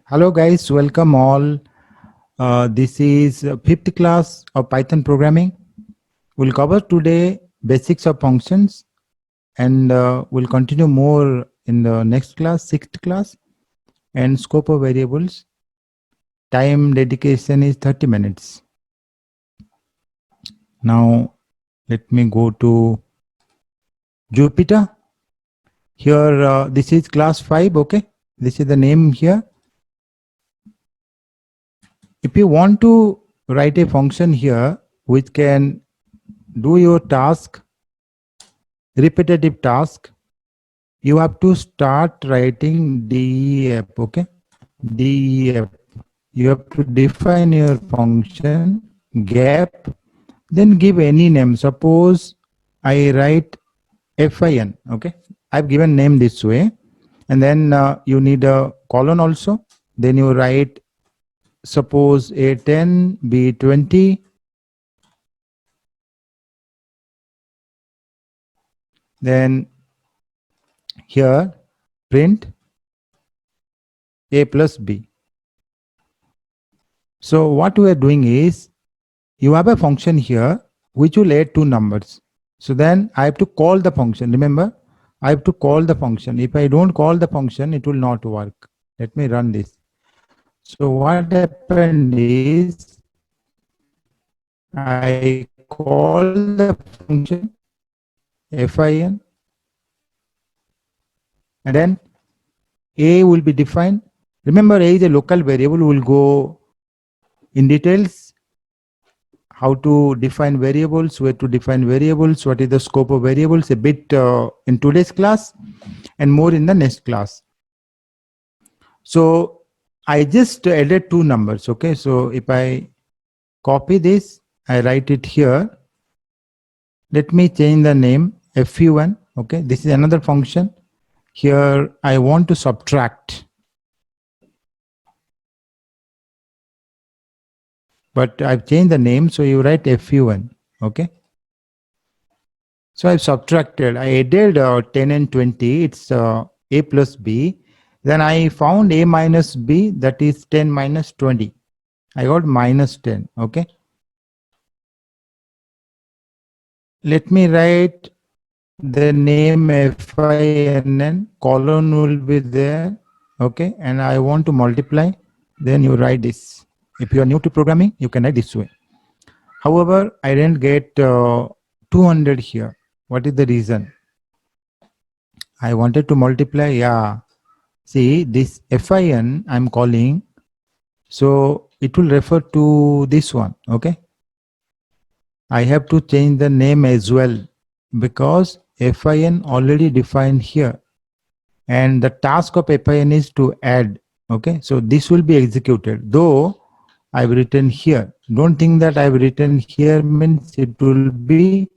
Hello guys, welcome all. This is fifth class of Python programming. We'll cover today basics of functions and we'll continue more in the next class, sixth class, and scope of variables. Time dedication is 30 minutes. Now let me go to Jupyter. Here this is class 5, okay? This is the name here. If you want to write a function here which can do your task, repetitive task, you have to start writing def, okay? Def. You have to define your function, gap, then give any name. Suppose I write fin, okay? I've given name this way. And then you need a colon also. Then you write, suppose A10, B20. Then here print A plus B. So what we are doing is, you have a function here which will add two numbers. So then I have to call the function. Remember, I have to call the function. If I don't call the function, it will not work. Let me run this. So what happened is, I call the function fin, and then a will be defined. Remember, a is a local variable. We'll go in details how to define variables, where to define variables, what is the scope of variables, a bit in today's class and more in the next class. So I just added two numbers, okay? So if I copy this, I write it here. Let me change the name fun, okay? This is another function. Here I want to subtract, but I've changed the name, so you write fun, okay? So I've subtracted, I added 10 and 20, it's a plus b. Then I found a minus b, that is 10 minus 20. I got minus 10, okay? Let me write the name fin, colon will be there, okay? And I want to multiply, then you write this. If you are new to programming, you can write this way. However, I didn't get 200 here. What is the reason? I wanted to multiply, yeah. See, this fin I'm calling, so it will refer to this one, okay? I have to change the name as well, because fin already defined here, and the task of fin is to add, okay? So this will be executed, though I've written here. Don't think that I've written here means it will be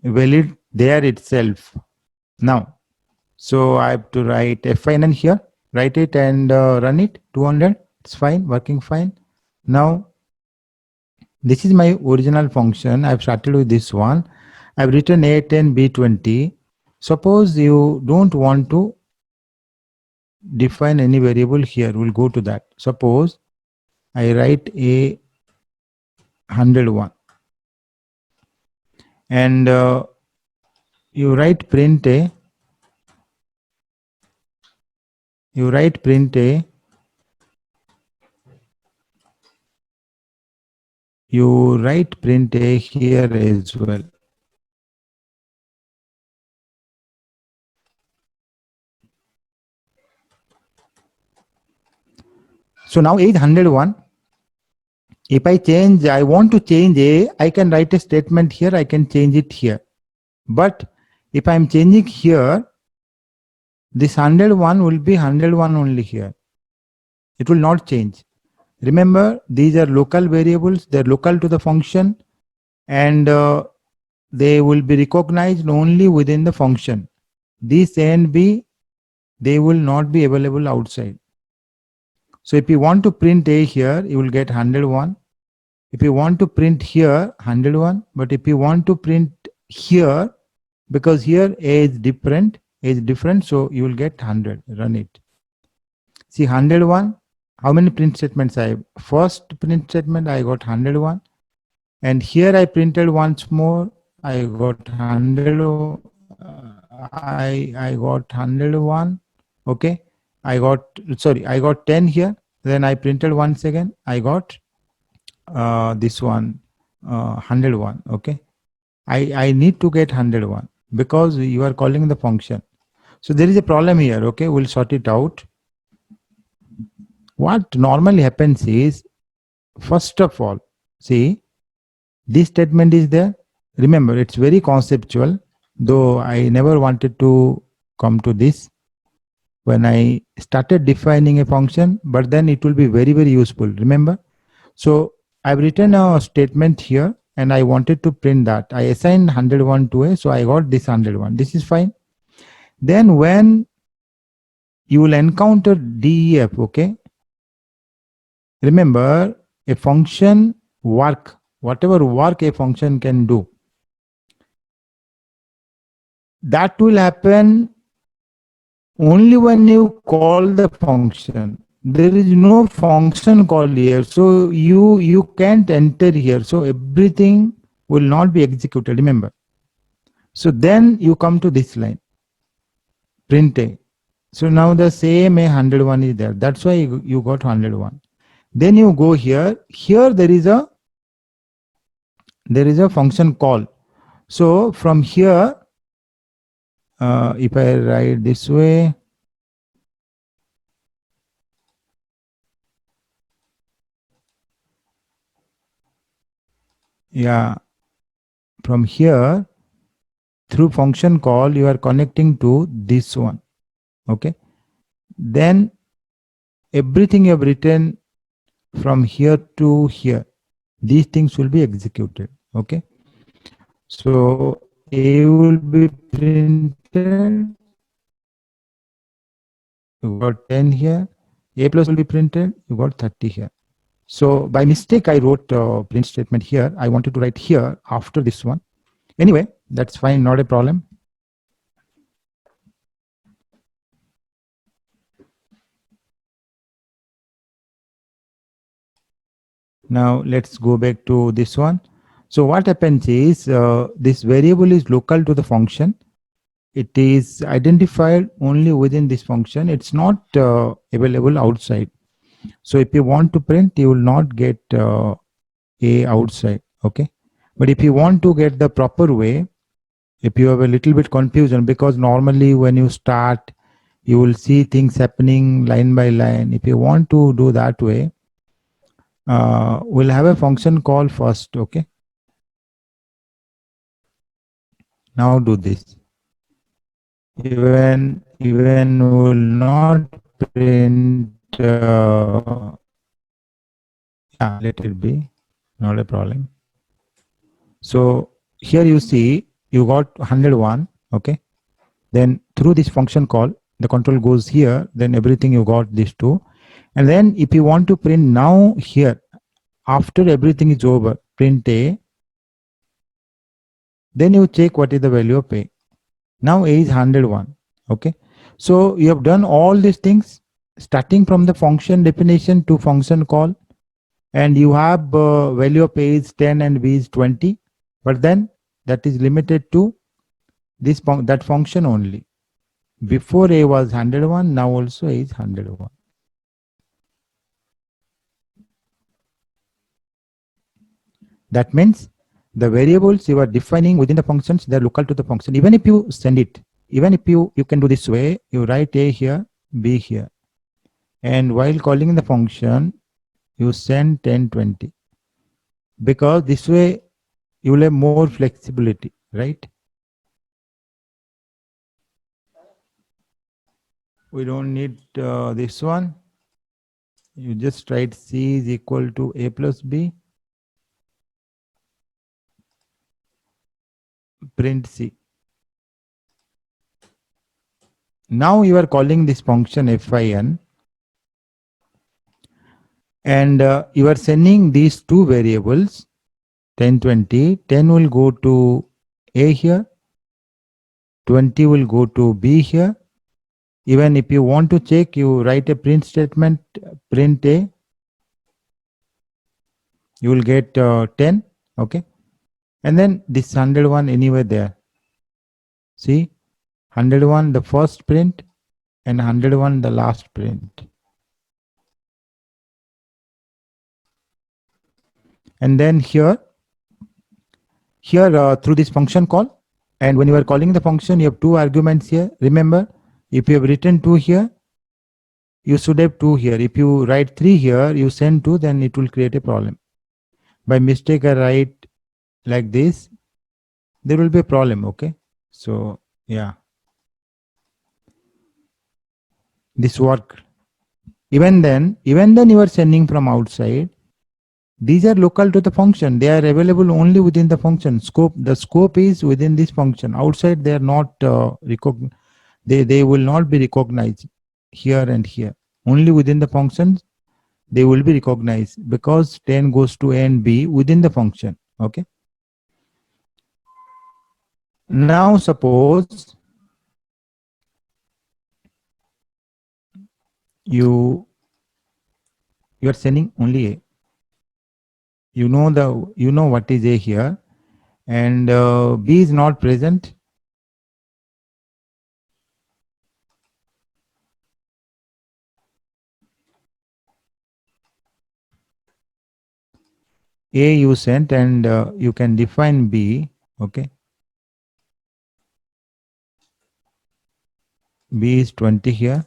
valid there itself. Now, so I have to write fin here, write it and run it, 200, it's fine, working fine. Now, this is my original function. I've started with this one. I've written A10, B20. Suppose you don't want to define any variable here, we'll go to that. Suppose I write A101 and you write print A, you write print A, you write print A here as well. So now A is 101. If I want to change A, I can write a statement here, I can change it here. But if I'm changing here, this 101 will be 101 only here. It will not change. Remember, these are local variables, they're local to the function, and they will be recognized only within the function. This A and B, they will not be available outside. So if you want to print A here, you will get 101. If you want to print here, 101. But if you want to print here, because here A is different, so you will get 100. Run it. See 101. How many print statements I have? First print statement I got 101, and here I printed once more. I got 100. I got 101. Okay. I got, sorry, I got 10 here. Then I printed once again. I got this one 101. Okay. I need to get 101 because you are calling the function. So there is a problem here. Okay. We'll sort it out. What normally happens is, first of all, see, this statement is there. Remember, it's very conceptual, though I never wanted to come to this when I started defining a function, but then it will be very, very useful. Remember? So I've written a statement here and I wanted to print that. I assigned 101 to A, so I got this 101. This is fine. Then when you will encounter DEF, okay? Remember, a function work, whatever work a function can do, that will happen only when you call the function. There is no function call here, so you can't enter here, so everything will not be executed. Remember, so then you come to this line, print A. So now the same A 101 is there, that's why you got 101. Then you go here. Here there is a function call. So from here, if I write this way, yeah, from here through function call you are connecting to this one. Okay, then everything you have written from here to here, these things will be executed. Okay, so A will be printed, you got 10 here, A plus will be printed, you got 30 here. So by mistake I wrote print statement here. I wanted to write here after this one. Anyway, that's fine, not a problem. Now let's go back to this one. So what happens is, this variable is local to the function. It is identified only within this function. It's not available outside. So if you want to print, you will not get A outside. Okay. But if you want to get the proper way, if you have a little bit confusion, because normally when you start, you will see things happening line by line. If you want to do that way, we'll have a function call first. Okay. Now do this. Even will not print. Yeah, let it be. Not a problem. So here you see you got 101. Okay. Then through this function call, the control goes here. Then everything you got these two. And then if you want to print now here, after everything is over, print A. Then you check what is the value of A. Now A is 101. Okay. So you have done all these things starting from the function definition to function call, and you have value of A is 10 and B is 20, but then that is limited to this that function only. Before A was 101, now also A is 101. That means the variables you are defining within the functions, they are local to the function. Even if you send it, even if you can do this way, you write A here, B here, and while calling the function, you send 10, 20, because this way you will have more flexibility, right? We don't need this one. You just write C is equal to A plus B, print C. Now you are calling this function fin, and you are sending these two variables 10, 20. 10 will go to A here, 20 will go to B here, Even if you want to check, you write a print statement, print A, you will get 10, okay? And then this 101 anywhere there. See, 101 the first print and 101 the last print. And then here through this function call, and when you are calling the function, you have two arguments here. Remember, if you have written 2 here, you should have 2 here. If you write 3 here, you send 2, then it will create a problem. By mistake, I write like this, there will be a problem, okay? So, yeah. This work. Even then you are sending from outside. These are local to the function. They are available only within the function scope. The scope is within this function. Outside, they are not they will not be recognized here and here. Only within the function they will be recognized, because 10 goes to A and B within the function. Okay. Now suppose you are sending only A. You know what is A here, and B is not present. A you sent, and you can define B. Okay. B is 20 here.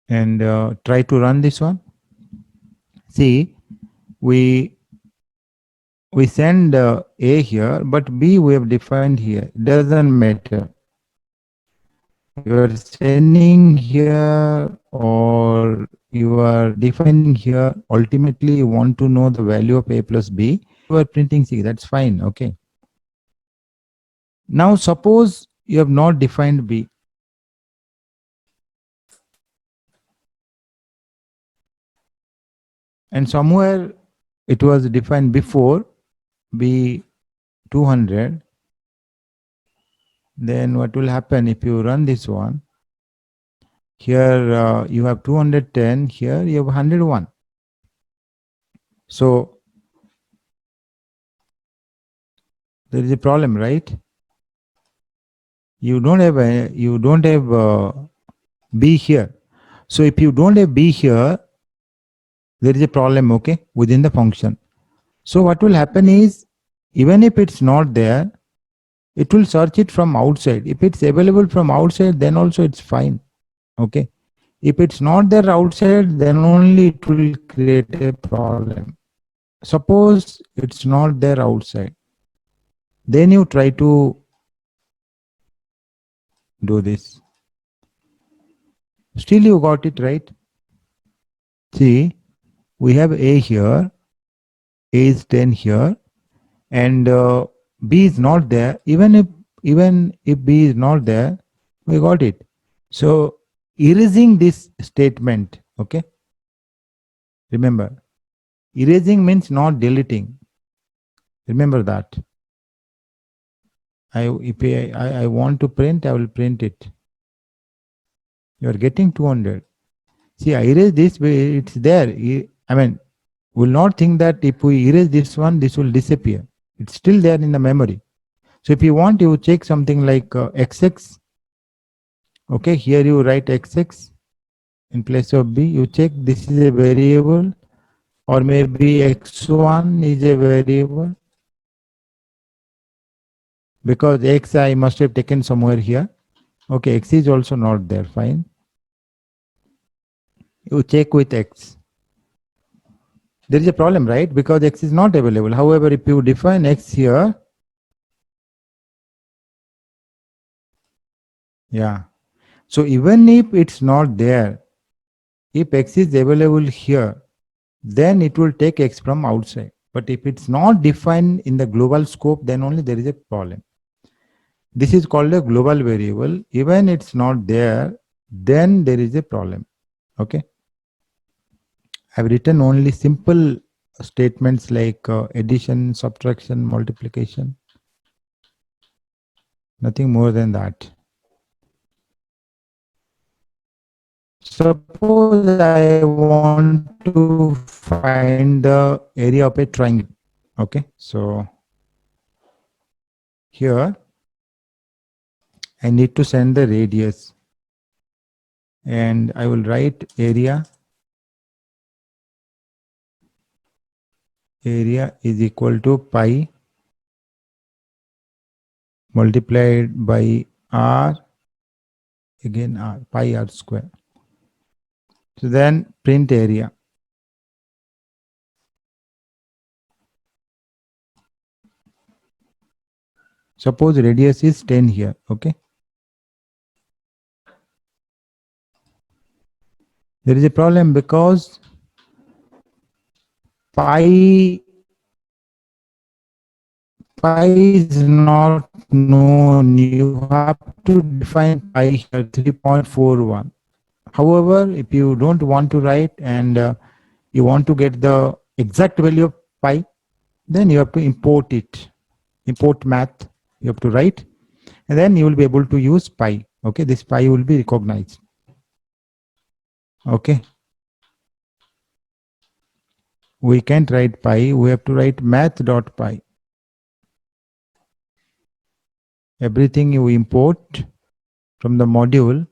And try to run this one. See, we send A here, but B we have defined here. Doesn't matter. You are sending here or you are defining here. Ultimately, you want to know the value of A plus B. You are printing C. That's fine. Okay. Now, suppose you have not defined B. And somewhere it was defined before B 200. Then what will happen if you run this one? Here you have 210, here you have 101. So there is a problem, right? You don't have B here. So if you don't have B here, there is a problem, okay, within the function. So what will happen is, even if it's not there, it will search it from outside. If it's available from outside, then also it's fine. Okay. If it's not there outside, then only it will create a problem. Suppose it's not there outside. Then you try to do this. Still you got it right. See, we have A here, A is 10 here, and B is not there. Even if B is not there, we got it. So erasing this statement, okay? Remember, erasing means not deleting. Remember that. If I want to print, I will print it. You are getting 200. See, I erase this, it's there. I mean, will not think that if we erase this one, this will disappear. It's still there in the memory. So if you want, you check something like XX. Okay, here you write XX in place of B. You check this is a variable, or maybe X1 is a variable, because X I must have taken somewhere here. Okay, X is also not there. Fine. You check with X. There is a problem, right? Because X is not available. However, if you define X here, yeah. So even if it's not there, if X is available here, then it will take X from outside. But if it's not defined in the global scope, then only there is a problem. This is called a global variable. Even it's not there, then there is a problem. Okay. I've written only simple statements like addition, subtraction, multiplication, nothing more than that. Suppose I want to find the area of a triangle. Okay, so here I need to send the radius, and I will write area. Area is equal to pi multiplied by r, again r, pi r square. So then print area. Suppose radius is 10 here. Okay, there is a problem because pi is not known. You have to define pi here 3.41. However, if you don't want to write and you want to get the exact value of pi, then you have to import it. Import math. You have to write, and then you will be able to use pi. Okay, this pi will be recognized. Okay, we can't write pi. We have to write math.pi. Everything you import from the module,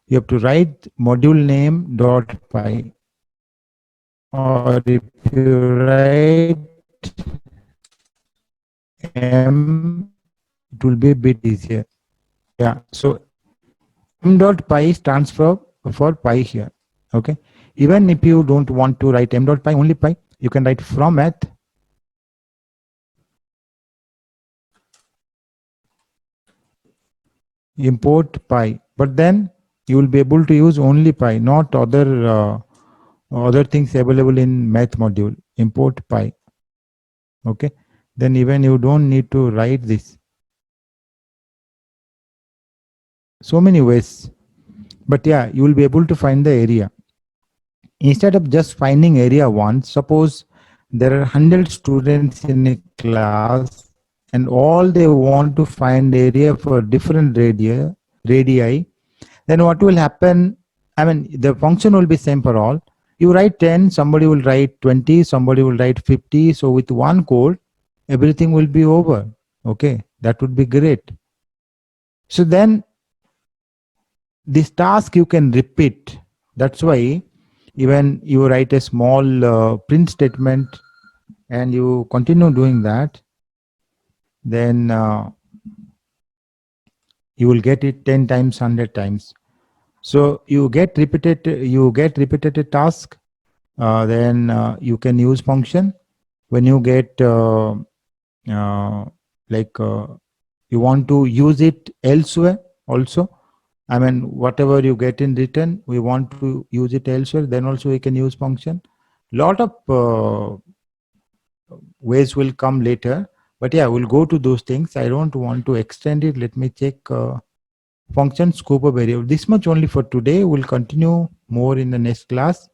you have to write module name dot pi. Or if you write m, it will be a bit easier. Yeah, so m dot pi stands for pi here. Okay, even if you don't want to write m dot pi, only pi, you can write from math import pi, but then you will be able to use only pi, not other things available in math module. Import pi. Okay, then even you don't need to write this. So many ways, but yeah, you will be able to find the area. Instead of just finding area once, suppose there are 100 students in a class and all they want to find area for different radii, then what will happen? I mean, the function will be same for all. You write 10, somebody will write 20, somebody will write 50. So with one code, everything will be over. Okay, that would be great. So then this task you can repeat. That's why even you write a small print statement and you continue doing that, then you will get it 10 times, 100 times. So you get repeated task, then you can use function. When you get you want to use it elsewhere also, I mean, whatever you get in return, we want to use it elsewhere, then also we can use function. Lot of ways will come later, but yeah, we'll go to those things. I don't want to extend it. Let me check function scope of variable. This much only for today. We'll continue more in the next class.